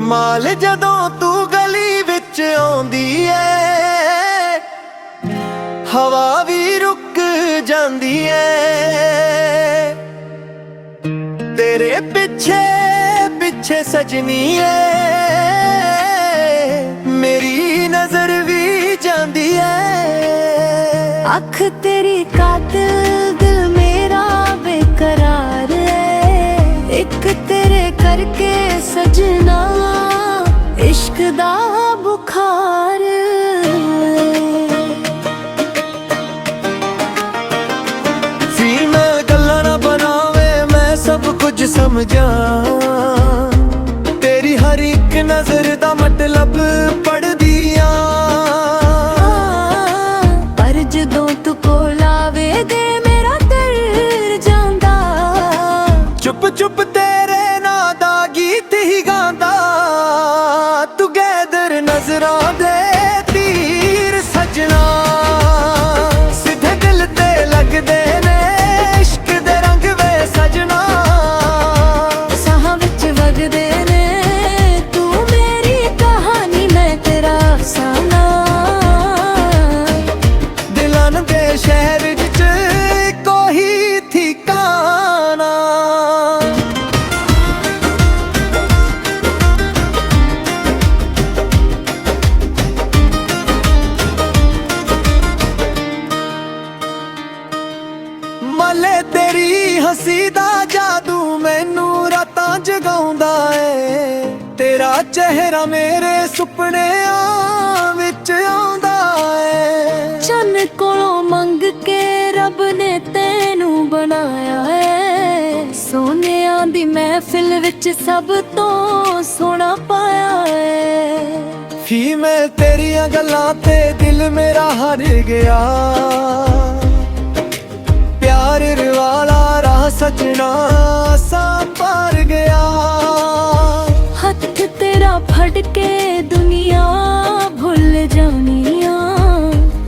ਮਾਲ ਜਦੋਂ ਤੂੰ ਗਲੀ ਵਿੱਚ ਆਉਂਦੀ ਏ, ਹਵਾ ਵੀ ਰੁਕ ਜਾਂਦੀ ਏ। ਤੇਰੇ ਪਿੱਛੇ ਪਿੱਛੇ ਸਜਣੀ ਏ, ਮੇਰੀ ਨਜ਼ਰ ਵੀ ਜਾਂਦੀ ਏ। ਅੱਖ ਤੇਰੀ ਕਾਤਿਲ, ਦਿਲ ਮੇਰਾ ਬੇਕਰਾਰ ਏ। ਇੱਕ ਤੇਰੇ ਕਰਕੇ ਸਜਣਾ इश्क दा बुखार। फीमेल गल्लां ना बनावे, मैं सब कुछ समझा। तेरी हर एक नजर दा मतलब पढ़ दिया। पर जदों तू कोल आवे दे मेरा दिल जांदा। चुप चुप तेरे ना दा गीत ही गांदा। नजरां दे तीर सजना सीधे दिल ते लगदे ने, इश्क दे रंग वे सजना साह विच वगदे ने। तू मेरी कहानी, मैं तेरा अफसाना। दिलां दे शहर च कोई ठिकाना। ਮਲੇ ਤੇਰੀ ਹੱਸੀ ਦਾ ਜਾਦੂ ਮੈਨੂੰ ਰਾਤਾਂ ਜਗਾਉਂਦਾ ਏ। ਤੇਰਾ ਚਿਹਰਾ ਮੇਰੇ ਸੁਪਨਿਆਂ ਵਿੱਚ ਆਉਂਦਾ ਏ। ਚੰਨ ਕੋਲੋਂ ਮੰਗ ਕੇ ਰੱਬ ਨੇ ਤੈਨੂੰ ਬਣਾਇਆ ਏ। ਸੋਹਣਿਆਂ ਦੀ ਮਹਿਫਿਲ ਵਿੱਚ ਸਭ ਤੋਂ ਸੋਹਣਾ ਪਾਇਆ ਏ। ਫੀਮੇਲ ਤੇਰੀਆਂ ਗੱਲਾਂ ਤੇ ਦਿਲ ਮੇਰਾ ਹਰ ਗਿਆ। प्यार वाला राह सजना सा पार गया। हथ तेरा फड़ के दुनिया भुल जानिया।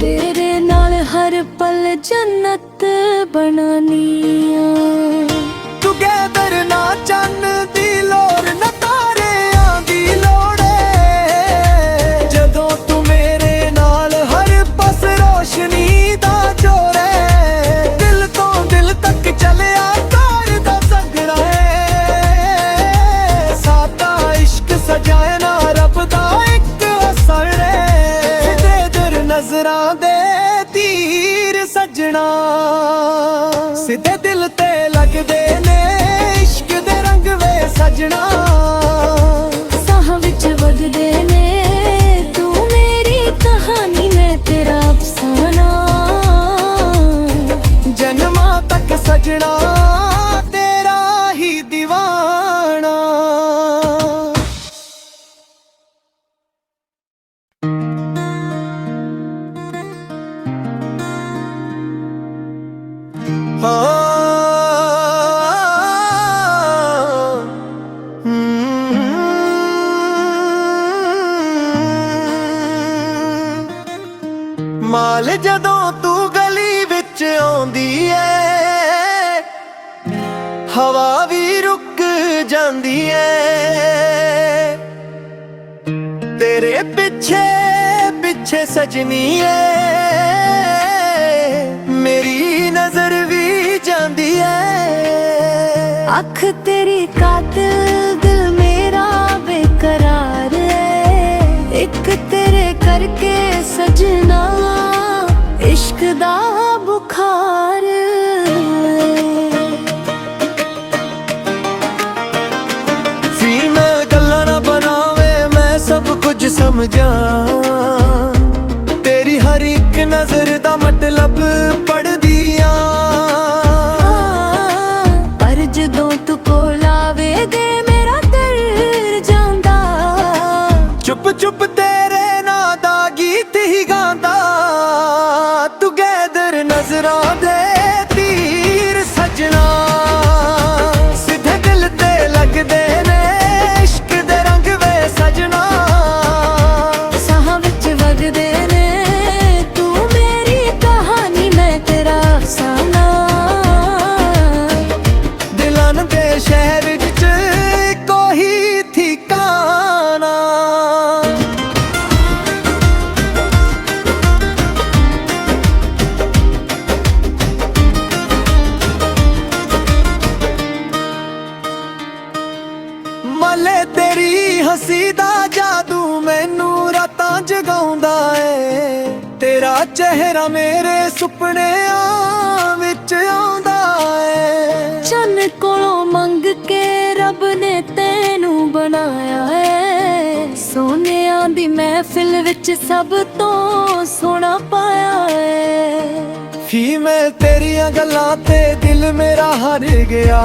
तेरे नाल हर पल जन्नत बनानिया। टुगेदर ना चन्न दी लोड़ ना तारियां दी लोड़ ए। जदों तू मेरे नाल हर पास रोशनी दा जोर ए। चलिया तार दा संगड़ा है, सादा इश्क सजाए ना रब दा एक असर है। तेरे नजरां दे तीर सजना सीधे दिल ते लगदे ने, इश्क दे रंग वे सजना साह विच वगदे ने। तू मेरी कहानी, मैं तेरा अफसाना। जन्मा तक सजना तेरा ही दीवाना। ਮਾਲ ਜਦੋਂ ਤੂੰ ਗਲੀ ਵਿੱਚ ਆਉਂਦੀ ਏ, ਹਵਾ ਵੀ ਰੁਕ ਜਾਂਦੀ ਏ। ਤੇਰੇ ਪਿੱਛੇ ਪਿੱਛੇ ਸਜਣੀ ਏ, ਮੇਰੀ ਨਜ਼ਰ ਵੀ ਜਾਂਦੀ ਏ। ਅੱਖ ਤੇਰੀ ਕਾਤਿਲ, ਦਿਲ ਮੇਰਾ ਬੇਕਰਾਰ ਏ। ਇੱਕ ਤੇਰੇ ਕਰਕੇ ਸਜਣਾ इश्क दा बुखार। फीमेल गल्लां ना बनावे, मैं सब कुछ समझा। तेरी हर एक नजर दा मतलब पढ़ दिया। पर जदों तू कोल आवे दे मेरा दिल जांदा। चुप चुप तेरे ना दा गीत ही गांदा। टुगेदर नजरां दे तीर सजना सीधे दिल ते लगदे ने, इश्क दे रंग वे सजना ਮਾਲੇ ਤੇਰੀ ਹੱਸੀ ਦਾ ਜਾਦੂ ਮੈਨੂੰ ਰਾਤਾਂ ਜਗਾਉਂਦਾ ਏ ਤੇਰਾ ਚਿਹਰਾ ਮੇਰੇ ਸੁਪਨਿਆਂ ਵਿੱਚ ਆਉਂਦਾ ਏ ਚੰਨ ਕੋਲੋਂ ਮੰਗ ਕੇ ਰੱਬ ਨੇ ਤੈਨੂੰ ਬਣਾਇਆ ਏ ਸੋਹਣਿਆਂ ਦੀ ਮਹਿਫਿਲ ਵਿੱਚ ਸਭ ਤੋਂ ਸੋਹਣਾ ਪਾਇਆ ਏ ਫੀ ਮੈਂ ਤੇਰੀਆਂ ਗੱਲਾਂ ਤੇ ਦਿਲ ਮੇਰਾ ਹਰ ਗਿਆ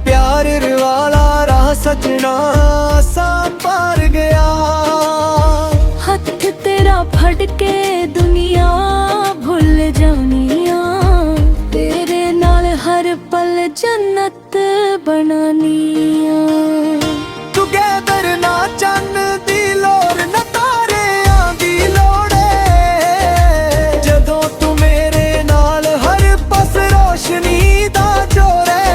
प्यार वाला राह सजना सा पार गया हथ तेरा फड़ के दुनिया भुल जानिया तेरे नाल हर पल जन्नत बनानिया टुगेदर ना चन्न दी लोड़ ना तारियां दी लोड़ ए जदों तू मेरे नाल हर पास रोशनी दा जोर है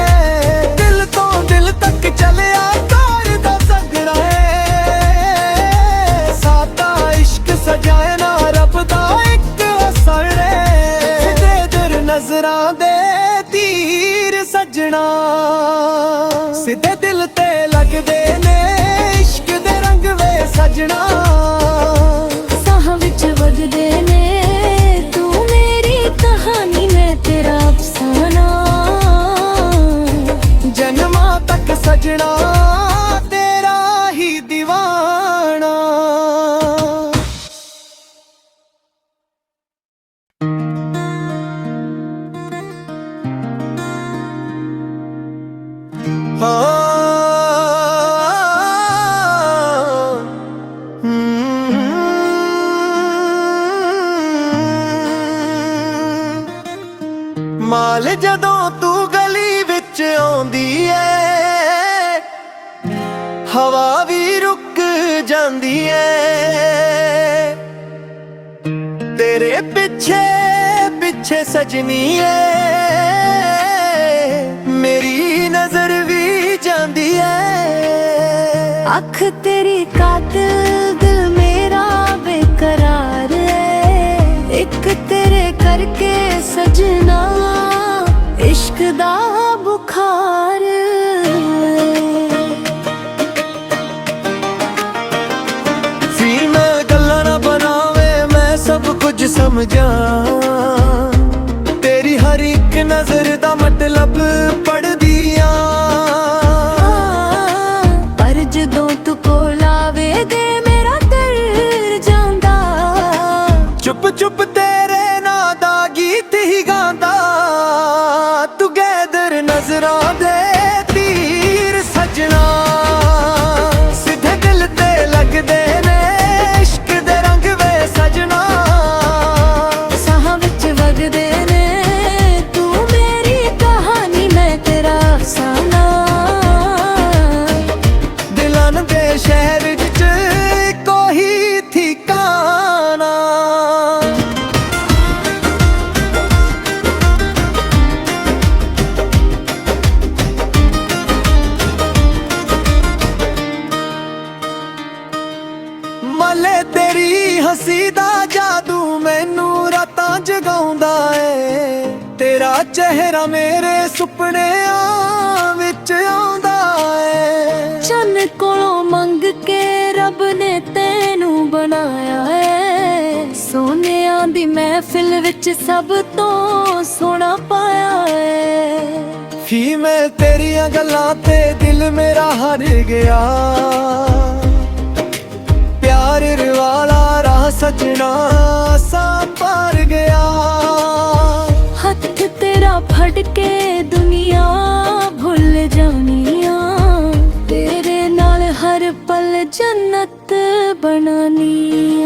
चलिया तार दा संगड़ा है सादा इश्क सजाए ना रब दा एक असर है दे दर नजरां दे तीर सजना सिद्धे दिल ते लगदे ने इश्क दे रंग वे सजना साह विच वजदे ने तू मेरी कहानी मैं तेरा अफसाना जन्मा तक सजना तेरा ही दीवाना माल जदों तू गली विच आउंदी ऐ हवा भी रुक जांदी ऐ तेरे पिछे पिछे सजनी ऐ मेरी नजर भी जांदी ऐ अख तेरी कातिल दिल मेरा बेकरार है एक तेरे करके सजना इश्क दा बुखार फीमेल गल्लां ना बनावे मैं सब कुछ समझा तेरी हर एक नजर दा मतलब पढ़ दिया पर जदों तू कोल आवे दे मेरा दिल जांदा चुप चुप तेरे ना दा गीत ही गांदा टुगेदर नजरां दे तीर सजना सिद्धे दिल ते लगदे ने इश्क दे रंग वे सजना साह विच वगदे ने तू मेरी कहानी मैं तेरा अफसाना दिलां दे शहर विच कोई ठिकाना ਮਲੇ ਤੇਰੀ ਹੱਸੀ ਦਾ ਜਾਦੂ ਮੈਨੂੰ ਰਾਤਾਂ ਜਗਾਉਂਦਾ ਏ ਤੇਰਾ ਚਿਹਰਾ ਮੇਰੇ ਸੁਪਨਿਆਂ ਵਿੱਚ ਆਉਂਦਾ ਏ ਚੰਨ ਕੋਲੋਂ ਮੰਗ ਕੇ ਰੱਬ ਨੇ ਤੈਨੂੰ ਬਣਾਇਆ ਏ ਸੋਹਣਿਆਂ ਦੀ ਮਹਿਫਿਲ ਵਿੱਚ ਸਭ ਤੋਂ ਸੋਹਣਾ ਪਾਇਆ ਏ ਫੀ ਮੈਂ ਤੇਰੀਆਂ ਗੱਲਾਂ ਤੇ ਦਿਲ ਮੇਰਾ ਹਰ ਗਿਆ प्यार वाला राह सजना सा पार गया हथ तेरा फड़ के दुनिया भुल जानिया तेरे नाल हर पल जन्नत बनानिया